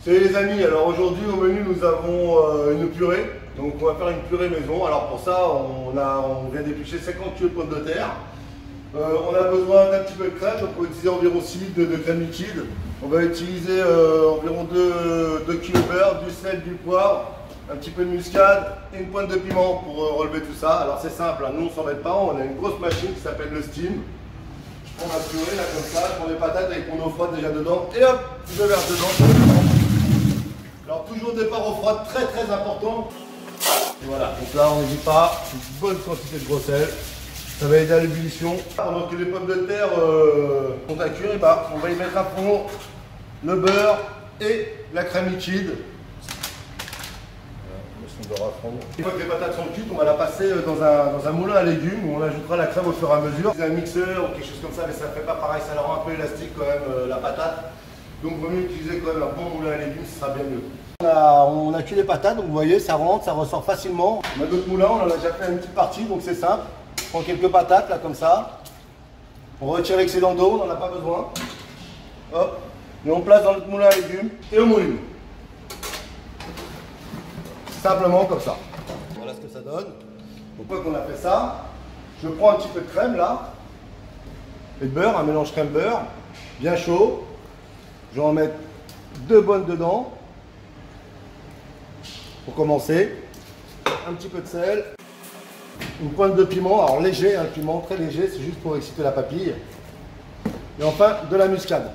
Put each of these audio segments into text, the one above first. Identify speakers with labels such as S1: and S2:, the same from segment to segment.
S1: Salut les amis, alors aujourd'hui au menu nous avons une purée. Donc on va faire une purée maison. Alors pour ça on vient d'éplucher 50 kg de pommes de terre. On a besoin d'un petit peu de crème, donc on va utiliser environ 6 litres de crème liquide. On va utiliser environ 2 kg de beurre, du sel, du poivre, un petit peu de muscade et une pointe de piment pour relever tout ça. Alors c'est simple, hein, nous on s'en met pas, on a une grosse machine qui s'appelle le steam. Je prends ma purée là comme ça, je prends mes patates avec mon eau froide déjà dedans et hop, je verse dedans. Alors toujours départ eau froide, très très important. Et voilà, donc là on n'hésite pas, une bonne quantité de gros sel. Ça va aider à l'ébullition. Pendant que les pommes de terre sont à cuire, on va y mettre à fond le beurre et la crème liquide. Une fois que les patates sont cuites, on va la passer dans un moulin à légumes où on ajoutera la crème au fur et à mesure. C'est un mixeur ou quelque chose comme ça, mais ça ne fait pas pareil, ça la rend un peu élastique quand même la patate. Donc il vaut mieux utiliser quand même un bon moulin à légumes, ce sera bien mieux. On a cuit les patates, donc vous voyez, ça rentre, ça ressort facilement. On a d'autres moulins, on en a déjà fait une petite partie, donc c'est simple. On prend quelques patates là comme ça. On retire l'excédent d'eau, on n'en a pas besoin. Hop, et on place dans notre moulin à légumes et on mouline. Simplement comme ça. Voilà ce que ça donne. Donc une fois qu'on a fait ça, je prends un petit peu de crème là. Et de beurre, un mélange crème-beurre, bien chaud. Je vais en mettre 2 bonnes dedans. Pour commencer. Un petit peu de sel. Une pointe de piment, alors léger, un piment très léger, c'est juste pour exciter la papille. Et enfin, de la muscade.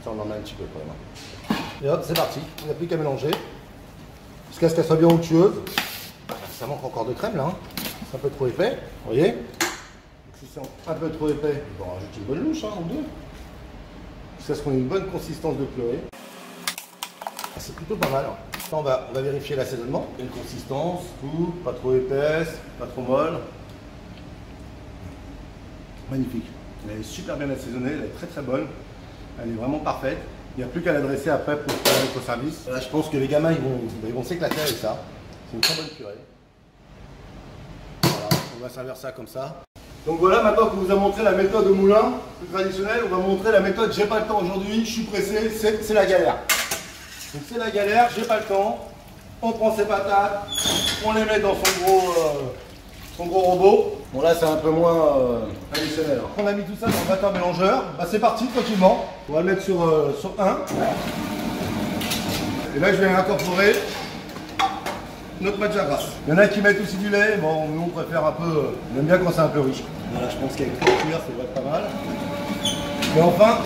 S1: Ça, on en a un petit peu quand même. Et hop, c'est parti. Il n'y a plus qu'à mélanger. Jusqu'à ce qu'elle soit bien onctueuse. Ça manque encore de crème là. Hein. C'est un peu trop épais, vous voyez. Donc, si c'est un peu trop épais, on va rajouter une bonne louche, hein, ou deux. Jusqu'à ce qu'on ait une bonne consistance de purée. C'est plutôt pas mal. On va vérifier l'assaisonnement. Une consistance, tout, pas trop épaisse, pas trop molle. Magnifique. Elle est super bien assaisonnée, elle est très très bonne. Elle est vraiment parfaite. Il n'y a plus qu'à l'adresser après pour faire au service. Là, je pense que les gamins ils vont s'éclater avec ça. C'est une très bonne purée. Voilà, on va servir ça comme ça. Donc voilà, maintenant qu'on vous a montré la méthode au moulin, plus traditionnelle, on va montrer la méthode j'ai pas le temps aujourd'hui, je suis pressé, c'est la galère. Donc c'est la galère, j'ai pas le temps. On prend ses patates, on les met dans son gros robot. Bon là c'est un peu moins traditionnel. On a mis tout ça dans le batteur mélangeur. Bah, c'est parti tranquillement. On va le mettre sur 1. Et là je vais incorporer notre matcha grasse. Il y en a qui mettent aussi du lait. Bon nous on préfère un peu. On aime bien quand c'est un peu riche. Voilà, je pense qu'avec 3 cuillères ça va être pas mal. Et enfin,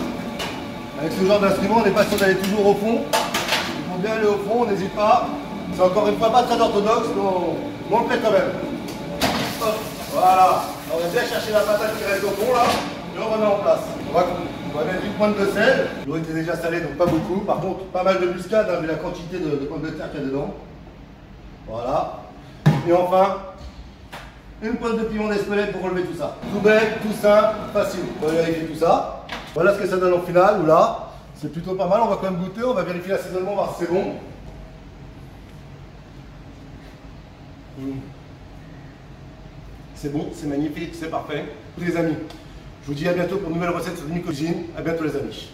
S1: avec ce genre d'instrument, on n'est pas sûr d'aller toujours au fond. Il faut bien aller au fond, on n'hésite pas. C'est encore une fois pas très orthodoxe, mais on le fait quand même. Hop, voilà. On va bien chercher la patate qui reste au fond là, et on remet en place. On va mettre une pointe de sel. L'eau était déjà salée, donc pas beaucoup. Par contre, pas mal de muscade, hein, vu la quantité de pommes de terre qu'il y a dedans. Voilà. Et enfin, une pointe de piment d'Espelette pour relever tout ça. Tout bête, tout simple, facile. On va vérifier tout ça. Voilà ce que ça donne au final, ou là. C'est plutôt pas mal, on va quand même goûter, on va vérifier l'assaisonnement, voir si c'est bon. C'est bon, c'est magnifique, c'est parfait. Les amis, je vous dis à bientôt pour une nouvelle recette sur Demi Cuisine. À bientôt les amis.